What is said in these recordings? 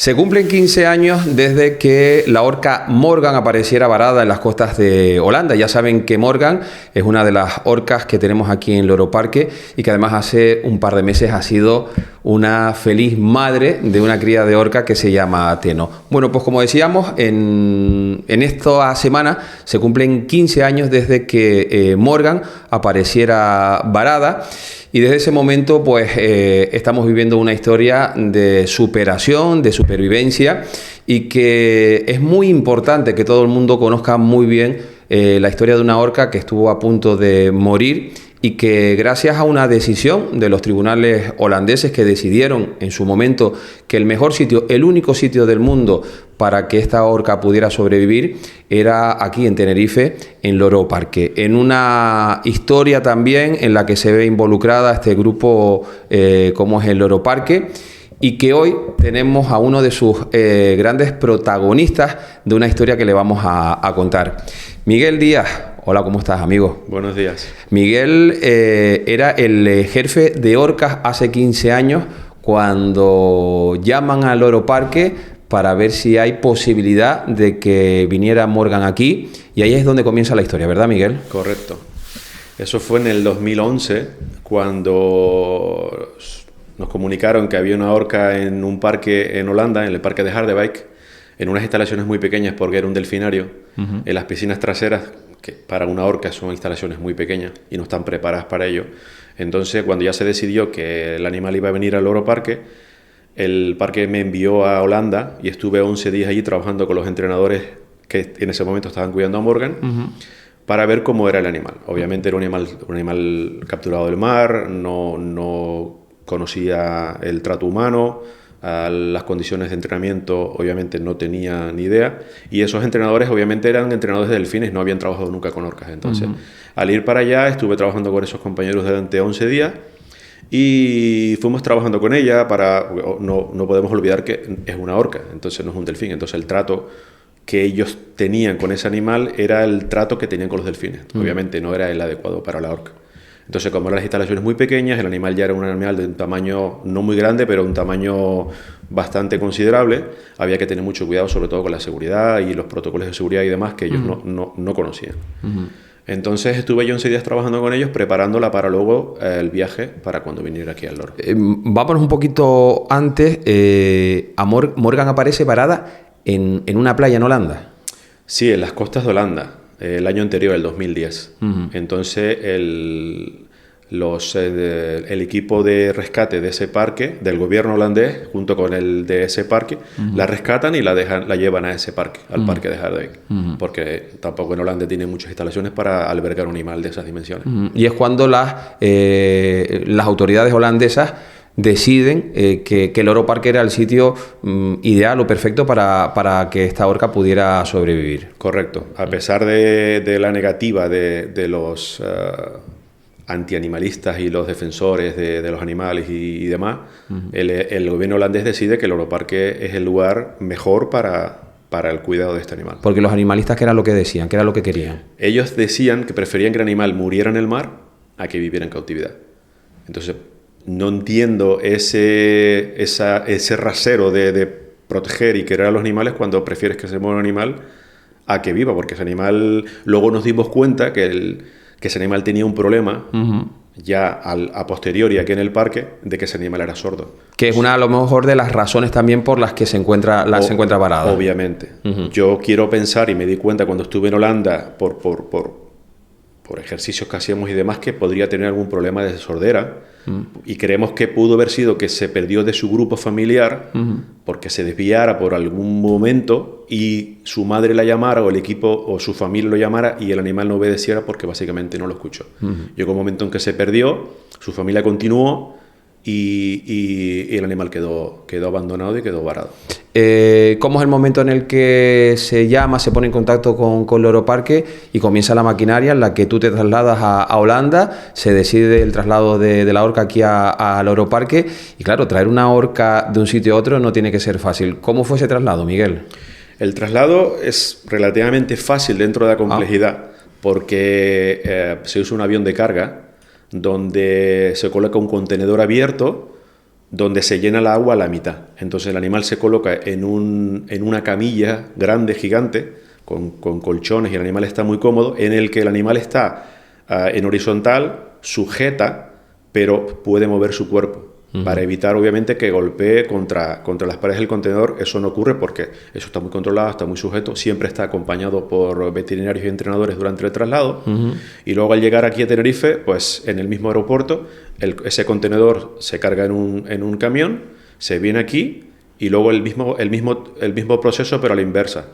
Se cumplen 15 años desde que la orca Morgan apareciera varada en las costas de Holanda. Ya saben que Morgan es una de las orcas que tenemos aquí en Loro Parque y que además hace un par de meses ha sido una feliz madre de una cría de orca que se llama Teno. Bueno, pues como decíamos, en esta semana se cumplen 15 años desde que Morgan apareciera varada. Y desde ese momento, pues, estamos viviendo una historia de superación, de supervivencia, y que es muy importante que todo el mundo conozca muy bien la historia de una orca que estuvo a punto de morir y que gracias a una decisión de los tribunales holandeses que decidieron en su momento que el mejor sitio, el único sitio del mundo para que esta orca pudiera sobrevivir era aquí en Tenerife, en Loro Parque. En una historia también en la que se ve involucrada este grupo como es el Loro Parque, y que hoy tenemos a uno de sus grandes protagonistas de una historia que le vamos a contar. Miguel Díaz. Hola, ¿cómo estás, amigo? Buenos días. Miguel era el jefe de orcas hace 15 años cuando llaman al Loro Parque para ver si hay posibilidad de que viniera Morgan aquí, y ahí es donde comienza la historia, ¿verdad, Miguel? Correcto. Eso fue en el 2011 cuando nos comunicaron que había una orca en un parque en Holanda, en el parque de Harderwijk, en unas instalaciones muy pequeñas porque era un delfinario, en las piscinas traseras, que para una orca son instalaciones muy pequeñas y no están preparadas para ello. Entonces, cuando ya se decidió que el animal iba a venir al Loro Parque, el parque me envió a Holanda y estuve 11 días allí trabajando con los entrenadores que en ese momento estaban cuidando a Morgan, para ver cómo era el animal. Obviamente era un animal capturado del mar, no conocía el trato humano, las condiciones de entrenamiento obviamente no tenía ni idea, y esos entrenadores obviamente eran entrenadores de delfines, no habían trabajado nunca con orcas. Entonces, al ir para allá estuve trabajando con esos compañeros durante 11 días y fuimos trabajando con ella no podemos olvidar que es una orca, entonces no es un delfín. Entonces el trato que ellos tenían con ese animal era el trato que tenían con los delfines. Obviamente no era el adecuado para la orca. Entonces, como eran las instalaciones muy pequeñas, el animal ya era un animal de un tamaño no muy grande, pero un tamaño bastante considerable, había que tener mucho cuidado, sobre todo con la seguridad y los protocolos de seguridad y demás que ellos no conocían. Entonces estuve yo 11 días trabajando con ellos, preparándola para luego el viaje para cuando viniera aquí al Loro. Vámonos un poquito antes. Morgan aparece parada en una playa en Holanda. Sí, en las costas de Holanda. El año anterior, el 2010. Entonces el equipo de rescate de ese parque, del gobierno holandés, junto con el de ese parque, la rescatan y la llevan a ese parque, al parque de Harderwijk, porque tampoco en Holanda tiene muchas instalaciones para albergar un animal de esas dimensiones. Y es cuando las autoridades holandesas deciden que el Loro Parque era el sitio ideal o perfecto para que esta orca pudiera sobrevivir. Correcto. A pesar de la negativa de los antianimalistas y los defensores de los animales y demás, el gobierno holandés decide que el Loro Parque es el lugar mejor para el cuidado de este animal. Porque los animalistas, ¿qué era lo que decían? ¿Qué era lo que querían? Ellos decían que preferían que el animal muriera en el mar a que viviera en cautividad. Entonces, no entiendo ese rasero de proteger y querer a los animales cuando prefieres que se muera un animal a que viva, porque ese animal, luego nos dimos cuenta que ese animal tenía un problema ya a posteriori aquí en el parque, de que ese animal era sordo. Que es una a lo mejor de las razones también por las que se encuentra varada. Obviamente. Yo quiero pensar, y me di cuenta cuando estuve en Holanda por ejercicios que hacíamos y demás, que podría tener algún problema de sordera, y creemos que pudo haber sido que se perdió de su grupo familiar porque se desviara por algún momento y su madre la llamara o el equipo o su familia lo llamara y el animal no obedeciera porque básicamente no lo escuchó. Llegó un momento en que se perdió, su familia continuó y el animal quedó abandonado y quedó varado. ¿Cómo es el momento en el que se pone en contacto con Loro Parque y comienza la maquinaria en la que tú te trasladas a Holanda? Se decide el traslado de la orca aquí a Loro Parque, y claro, traer una orca de un sitio a otro no tiene que ser fácil. ¿Cómo fue ese traslado, Miguel? El traslado es relativamente fácil dentro de la complejidad, porque se usa un avión de carga donde se coloca un contenedor abierto donde se llena el agua a la mitad. Entonces el animal se coloca en una camilla grande, gigante, con colchones, y el animal está muy cómodo, en el que el animal está en horizontal, sujeta, pero puede mover su cuerpo. Para evitar, obviamente, que golpee contra las paredes del contenedor. Eso no ocurre porque eso está muy controlado, está muy sujeto, siempre está acompañado por veterinarios y entrenadores durante el traslado. Y luego al llegar aquí a Tenerife, pues en el mismo aeropuerto, ese contenedor se carga en un camión, se viene aquí y luego el mismo proceso, pero a la inversa.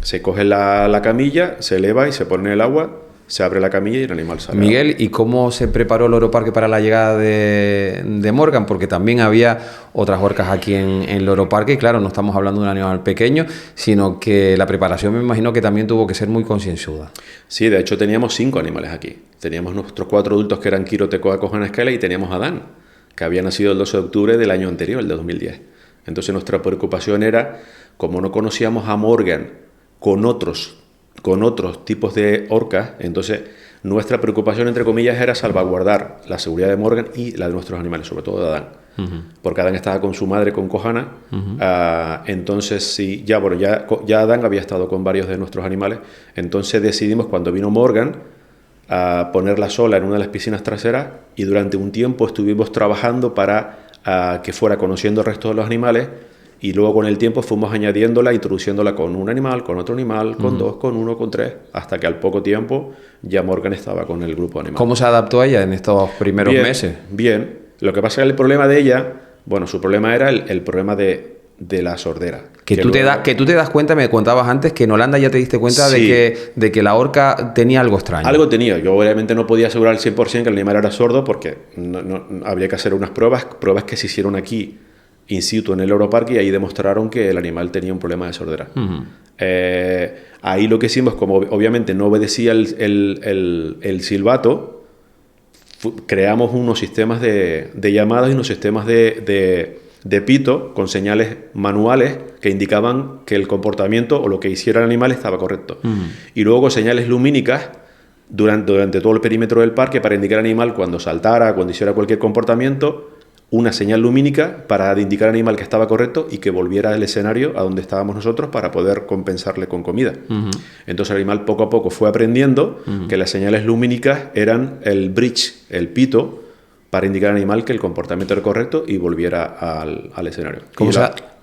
Se coge la camilla, se eleva y se pone en el agua, se abre la camilla y el animal sale. Miguel, ¿y cómo se preparó el Oroparque para la llegada de Morgan? Porque también había otras orcas aquí en el Oroparque, y claro, no estamos hablando de un animal pequeño, sino que la preparación me imagino que también tuvo que ser muy concienzuda. Sí, de hecho teníamos 5 animales aquí. Teníamos nuestros 4 adultos que eran Kiro, Tecoa, Cojana, Escala, y teníamos a Dan, que había nacido el 12 de octubre del año anterior, el de 2010. Entonces nuestra preocupación era, como no conocíamos a Morgan con otros tipos de orcas, entonces nuestra preocupación, entre comillas, era salvaguardar la seguridad de Morgan y la de nuestros animales, sobre todo de Adán. Porque Adán estaba con su madre, con Cojana. Entonces, sí, ya Adán había estado con varios de nuestros animales. Entonces decidimos, cuando vino Morgan, a ponerla sola en una de las piscinas traseras, y durante un tiempo estuvimos trabajando para que fuera conociendo el resto de los animales. Y luego con el tiempo fuimos añadiéndola, introduciéndola con un animal, con otro animal, con 2, con 1, con 3, hasta que al poco tiempo ya Morgan estaba con el grupo animal. ¿Cómo se adaptó ella en estos primeros meses? Bien. Lo que pasa es que el problema de ella, bueno, su problema era el problema de la sordera. Que tú te das cuenta, me contabas antes, que en Holanda ya te diste cuenta Sí. de que la orca tenía algo extraño. Algo tenía. Yo obviamente no podía asegurar al 100% que el animal era sordo, porque no habría que hacer unas pruebas que se hicieron aquí in situ en el Oroparque, y ahí demostraron que el animal tenía un problema de sordera. Ahí lo que hicimos, como obviamente no obedecía el silbato, creamos unos sistemas de llamadas y unos sistemas de pito con señales manuales que indicaban que el comportamiento o lo que hiciera el animal estaba correcto. Y luego señales lumínicas durante todo el perímetro del parque para indicar al animal cuando saltara, cuando hiciera cualquier comportamiento, una señal lumínica para indicar al animal que estaba correcto y que volviera al escenario a donde estábamos nosotros para poder compensarle con comida. Entonces el animal poco a poco fue aprendiendo que las señales lumínicas eran el bridge, el pito, para indicar al animal que el comportamiento era correcto y volviera al escenario.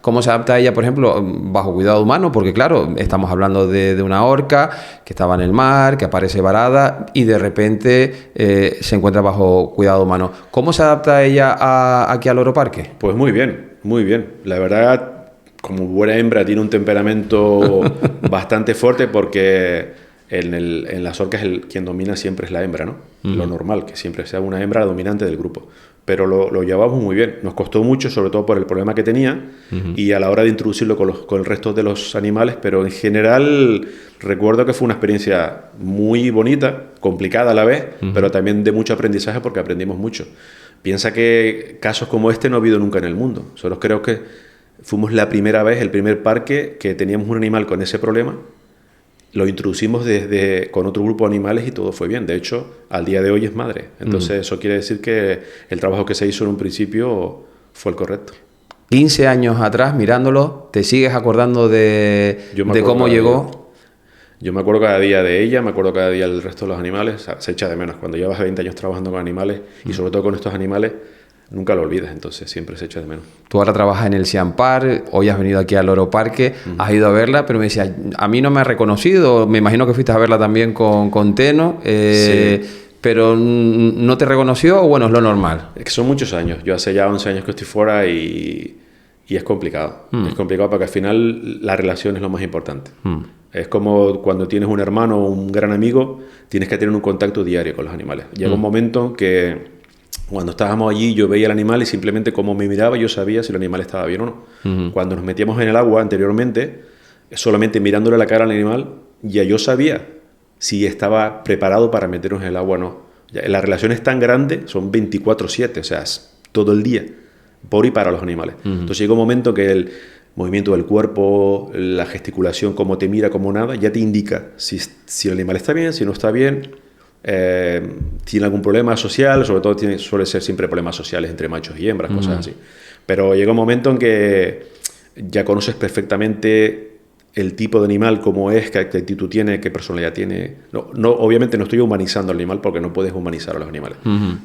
¿Cómo se adapta ella, por ejemplo, bajo cuidado humano? Porque claro, estamos hablando de una orca que estaba en el mar, que aparece varada y de repente se encuentra bajo cuidado humano. ¿Cómo se adapta ella aquí al Oroparque? Pues muy bien, muy bien. La verdad, como buena hembra, tiene un temperamento bastante fuerte, porque en las orcas quien domina siempre es la hembra, ¿no? Lo normal, que siempre sea una hembra dominante del grupo. Pero lo llevamos muy bien. Nos costó mucho, sobre todo por el problema que tenía, y a la hora de introducirlo con el resto de los animales, pero en general recuerdo que fue una experiencia muy bonita, complicada a la vez, pero también de mucho aprendizaje, porque aprendimos mucho. Piensa que casos como este no ha habido nunca en el mundo. Nosotros creo que fuimos la primera vez, el primer parque que teníamos un animal con ese problema. Lo introducimos con otro grupo de animales y todo fue bien. De hecho, al día de hoy es madre. Entonces, eso quiere decir que el trabajo que se hizo en un principio fue el correcto. 15 años atrás, mirándolo, ¿te sigues acordando de cómo llegó? Yo me acuerdo cada día de ella, me acuerdo cada día del resto de los animales. O sea, se echa de menos. Cuando llevas 20 años trabajando con animales, y sobre todo con estos animales, nunca lo olvidas, entonces siempre se echa de menos. Tú ahora trabajas en el Ciampar, hoy has venido aquí al Oroparque, has ido a verla, pero me decía, a mí no me ha reconocido, me imagino que fuiste a verla también con Teno, sí. Pero ¿no te reconoció o bueno, es lo normal? Es que son muchos años, yo hace ya 11 años que estoy fuera y es complicado. Es complicado porque al final la relación es lo más importante. Es como cuando tienes un hermano o un gran amigo, tienes que tener un contacto diario con los animales. Llega un momento que cuando estábamos allí yo veía al animal y simplemente como me miraba yo sabía si el animal estaba bien o no. Cuando nos metíamos en el agua anteriormente, solamente mirándole la cara al animal, ya yo sabía si estaba preparado para meternos en el agua o no. La relación es tan grande, son 24/7, o sea, es todo el día, por y para los animales. Entonces llega un momento que el movimiento del cuerpo, la gesticulación, cómo te mira, cómo nada, ya te indica si el animal está bien, si no está bien. tiene algún problema social, sobre todo suele ser siempre problemas sociales entre machos y hembras, cosas así. Pero llega un momento en que ya conoces perfectamente el tipo de animal, cómo es, qué actitud tiene, qué personalidad tiene. Obviamente no estoy humanizando al animal porque no puedes humanizar a los animales,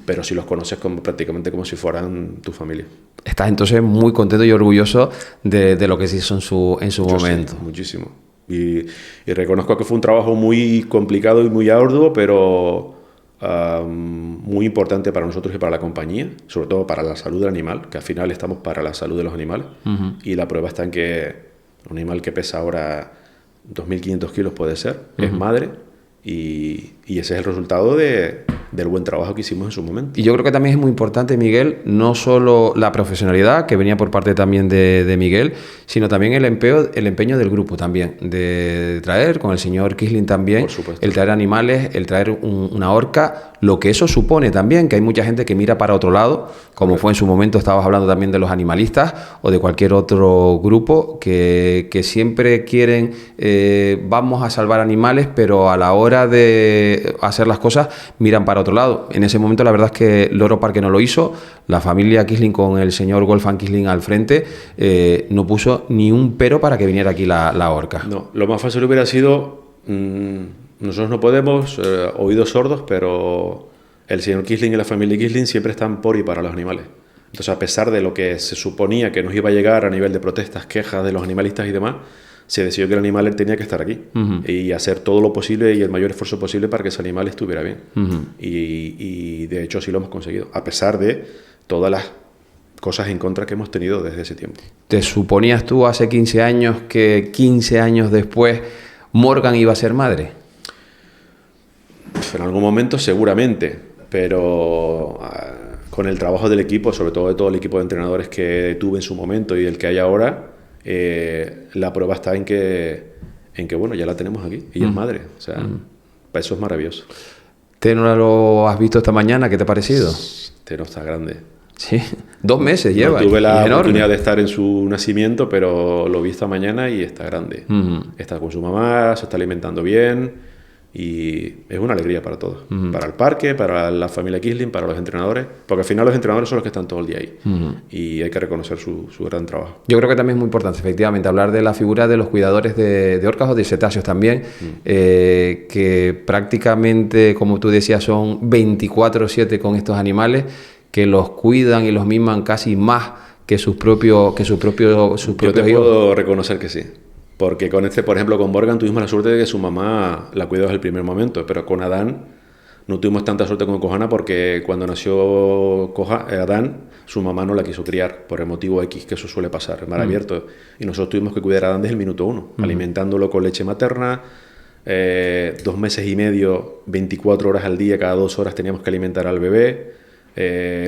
pero sí los conoces prácticamente como si fueran tu familia. Estás entonces muy contento y orgulloso de lo que se hizo en su momento. Sí, muchísimo. Y reconozco que fue un trabajo muy complicado y muy arduo, pero muy importante para nosotros y para la compañía, sobre todo para la salud del animal, que al final estamos para la salud de los animales. Y la prueba está en que un animal que pesa ahora 2.500 kilos puede ser, es madre, y ese es el resultado del buen trabajo que hicimos en su momento. Y yo creo que también es muy importante, Miguel, no solo la profesionalidad, que venía por parte también de Miguel, sino también el empeño del grupo también, de traer, con el señor Quisling también, el traer animales, el traer una orca, lo que eso supone también, que hay mucha gente que mira para otro lado, como fue en su momento, estabas hablando también de los animalistas o de cualquier otro grupo que siempre quieren, vamos a salvar animales, pero a la hora de hacer las cosas miran para otro lado. En ese momento la verdad es que Loro Parque no lo hizo, la familia Quisling con el señor Wolfgang Quisling al frente no puso ni un pero para que viniera aquí la orca. No, lo más fácil hubiera sido, nosotros no podemos, oídos sordos, pero el señor Quisling y la familia Quisling siempre están por y para los animales. Entonces, a pesar de lo que se suponía que nos iba a llegar a nivel de protestas, quejas de los animalistas y demás, se decidió que el animal tenía que estar aquí y hacer todo lo posible y el mayor esfuerzo posible para que ese animal estuviera bien. Y de hecho así lo hemos conseguido, a pesar de todas las cosas en contra que hemos tenido desde ese tiempo. ¿Te suponías tú hace 15 años que 15 años después Morgan iba a ser madre? En algún momento seguramente, pero con el trabajo del equipo, sobre todo de todo el equipo de entrenadores que tuve en su momento y el que hay ahora, la prueba está en que bueno, ya la tenemos aquí y es madre, o sea, eso es maravilloso. ¿No lo has visto esta mañana? ¿Qué te ha parecido? No está grande. Sí, 2 meses lleva. No tuve la oportunidad de estar en su nacimiento, pero lo vi esta mañana y está grande. Está con su mamá, se está alimentando bien y es una alegría para todos. Para el parque, para la familia Quisling, para los entrenadores, porque al final los entrenadores son los que están todo el día ahí y hay que reconocer su gran trabajo. Yo creo que también es muy importante, efectivamente, hablar de la figura de los cuidadores de orcas o de cetáceos también, que prácticamente, como tú decías, son 24/7 con estos animales, que los cuidan y los miman casi más que sus propios Yo te puedo reconocer que sí. Porque por ejemplo, con Morgan tuvimos la suerte de que su mamá la cuidó desde el primer momento, pero con Adán no tuvimos tanta suerte como Kohana porque cuando nació Adán, su mamá no la quiso criar por el motivo X, que eso suele pasar, el mar abierto. Y nosotros tuvimos que cuidar a Adán desde el minuto 1, alimentándolo con leche materna, 2 meses y medio, 24 horas al día, cada 2 horas teníamos que alimentar al bebé,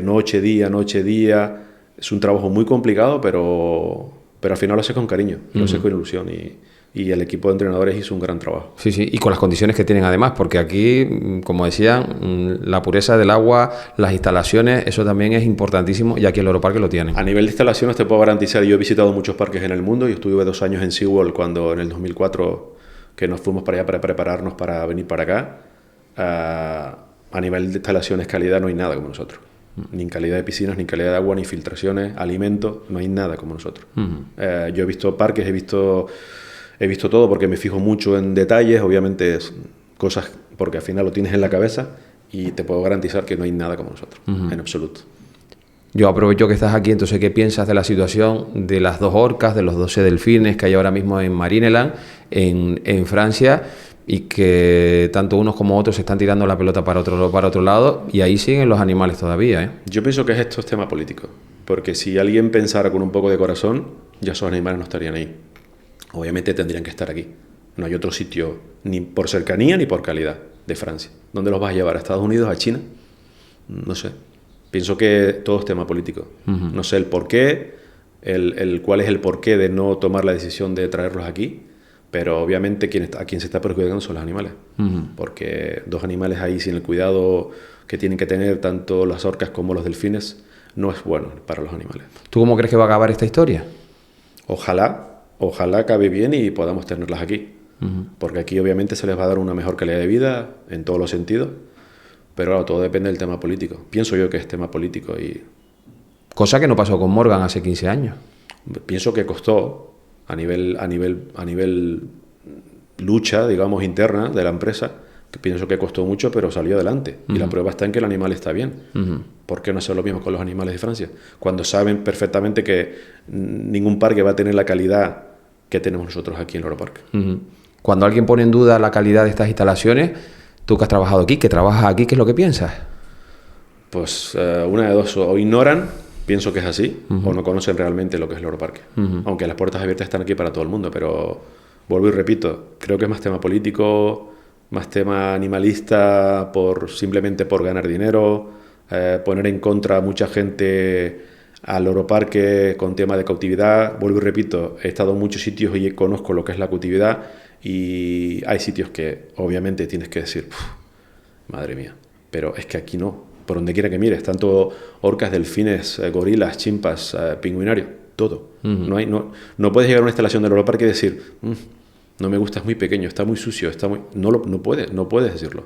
noche, día. Es un trabajo muy complicado, pero al final lo haces con cariño, lo haces con ilusión y el equipo de entrenadores hizo un gran trabajo. Sí, y con las condiciones que tienen además, porque aquí, como decían, la pureza del agua, las instalaciones, eso también es importantísimo y aquí en el Loro Parque lo tienen. A nivel de instalaciones te puedo garantizar, yo he visitado muchos parques en el mundo y estuve 2 años en SeaWorld cuando en el 2004 que nos fuimos para allá para prepararnos para venir para acá. A nivel de instalaciones, calidad, no hay nada como nosotros. Ni en calidad de piscinas, ni en calidad de agua, ni filtraciones, alimentos, no hay nada como nosotros. Yo he visto parques, he visto todo porque me fijo mucho en detalles, obviamente cosas porque al final lo tienes en la cabeza y te puedo garantizar que no hay nada como nosotros, en absoluto. Yo aprovecho que estás aquí, entonces, ¿qué piensas de la situación de las 2 orcas, de los 12 delfines que hay ahora mismo en Marineland, en Francia? Y que tanto unos como otros se están tirando la pelota para otro lado y ahí siguen los animales todavía, ¿eh? Yo pienso que esto es tema político, porque si alguien pensara con un poco de corazón, ya esos animales no estarían ahí. Obviamente tendrían que estar aquí. No hay otro sitio, ni por cercanía ni por calidad, de Francia. ¿Dónde los vas a llevar? ¿A Estados Unidos? ¿A China? No sé. Pienso que todo es tema político. No sé el porqué, cuál es el porqué de no tomar la decisión de traerlos aquí. Pero obviamente a quien se está perjudicando son los animales, porque 2 animales ahí sin el cuidado que tienen que tener tanto las orcas como los delfines no es bueno para los animales. ¿Tú cómo crees que va a acabar esta historia? Ojalá acabe bien y podamos tenerlas aquí, porque aquí obviamente se les va a dar una mejor calidad de vida en todos los sentidos Pero claro, todo depende del tema político. Pienso yo que es tema político y... Cosa que no pasó con Morgan hace 15 años. Pienso que costó a nivel lucha, digamos, interna de la empresa, que pienso que costó mucho, pero salió adelante. Y la prueba está en que el animal está bien. ¿Por qué no hacer lo mismo con los animales de Francia? Cuando saben perfectamente que ningún parque va a tener la calidad que tenemos nosotros aquí en el Loro Parque. Cuando alguien pone en duda la calidad de estas instalaciones, tú que has trabajado aquí, que trabajas aquí, ¿qué es lo que piensas? Pues una de dos, o ignoran, pienso que es así, o no conocen realmente lo que es el Loro Parque. Aunque las puertas abiertas están aquí para todo el mundo, pero vuelvo y repito, creo que es más tema político, más tema animalista, simplemente por ganar dinero, poner en contra a mucha gente al Loro Parque con tema de cautividad. Vuelvo y repito, he estado en muchos sitios y conozco lo que es la cautividad, y hay sitios que obviamente tienes que decir, madre mía, pero es que aquí no. Por donde quiera que mires, tanto orcas, delfines, gorilas, chimpas, pingüinarios, todo. No puedes llegar a una instalación del Loro Parque y decir, no me gusta, es muy pequeño, está muy sucio, no puedes decirlo,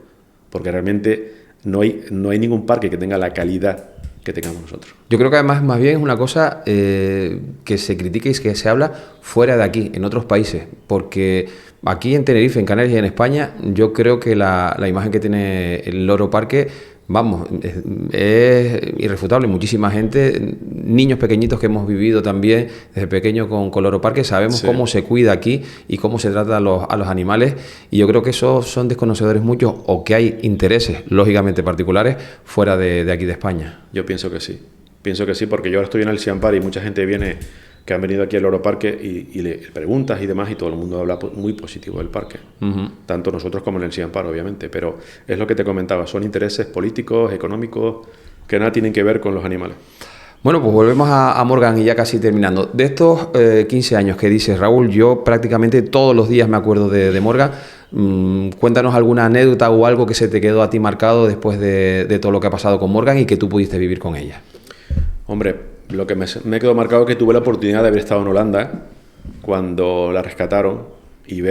porque realmente no hay ningún parque que tenga la calidad que tengamos nosotros. Yo creo que además más bien es una cosa que se critica y que se habla fuera de aquí, en otros países, porque aquí en Tenerife, en Canarias y en España, yo creo que la imagen que tiene el Loro Parque, vamos, es irrefutable. Muchísima gente, niños pequeñitos que hemos vivido también desde pequeño con Loro Parque, sabemos cómo se cuida aquí y cómo se trata a los animales, y yo creo que esos son desconocedores muchos, o que hay intereses, lógicamente particulares, fuera de aquí de España. Yo pienso que sí, porque yo ahora estoy en el Siampar y mucha gente viene, que han venido aquí al Loro Parque y le preguntas y demás, y todo el mundo habla muy positivo del parque. Tanto nosotros como en el Siampar, obviamente, pero es lo que te comentaba, son intereses políticos, económicos, que nada tienen que ver con los animales. Bueno, pues volvemos a Morgan y ya casi terminando. De estos 15 años que dices, Raúl, yo prácticamente todos los días me acuerdo de Morgan. Cuéntanos alguna anécdota o algo que se te quedó a ti marcado después de todo lo que ha pasado con Morgan y que tú pudiste vivir con ella. Hombre, lo que me quedó marcado es que tuve la oportunidad de haber estado en Holanda cuando la rescataron y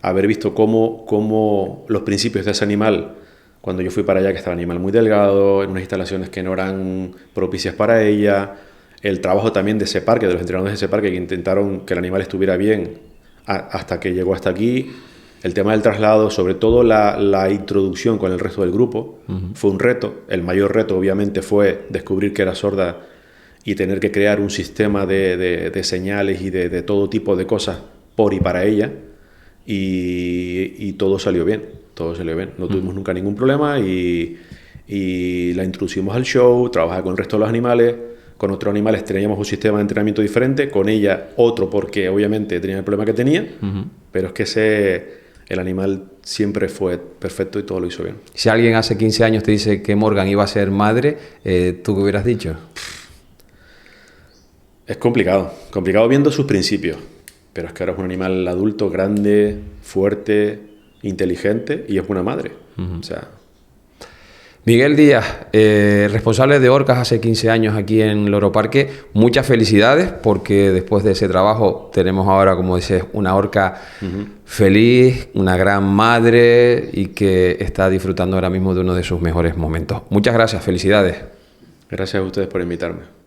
haber visto cómo los principios de ese animal, cuando yo fui para allá, que estaba el animal muy delgado, en unas instalaciones que no eran propicias para ella, el trabajo también de ese parque, de los entrenadores de ese parque, que intentaron que el animal estuviera bien hasta que llegó hasta aquí. El tema del traslado, sobre todo la introducción con el resto del grupo, fue un reto. El mayor reto, obviamente, fue descubrir que era sorda y tener que crear un sistema de señales y de todo tipo de cosas por y para ella. Y todo salió bien, No tuvimos nunca ningún problema y la introducimos al show, trabajaba con el resto de los animales. Con otros animales teníamos un sistema de entrenamiento diferente, con ella otro, porque obviamente tenía el problema que tenía, pero es que el animal siempre fue perfecto y todo lo hizo bien. Si alguien hace 15 años te dice que Morgan iba a ser madre, ¿tú qué hubieras dicho? Es complicado viendo sus principios, pero es que ahora es un animal adulto, grande, fuerte, inteligente y es una madre. O sea... Miguel Díaz, responsable de Orcas hace 15 años aquí en Loro Parque, muchas felicidades porque después de ese trabajo tenemos ahora, como dices, una orca feliz, una gran madre y que está disfrutando ahora mismo de uno de sus mejores momentos. Muchas gracias, felicidades. Gracias a ustedes por invitarme.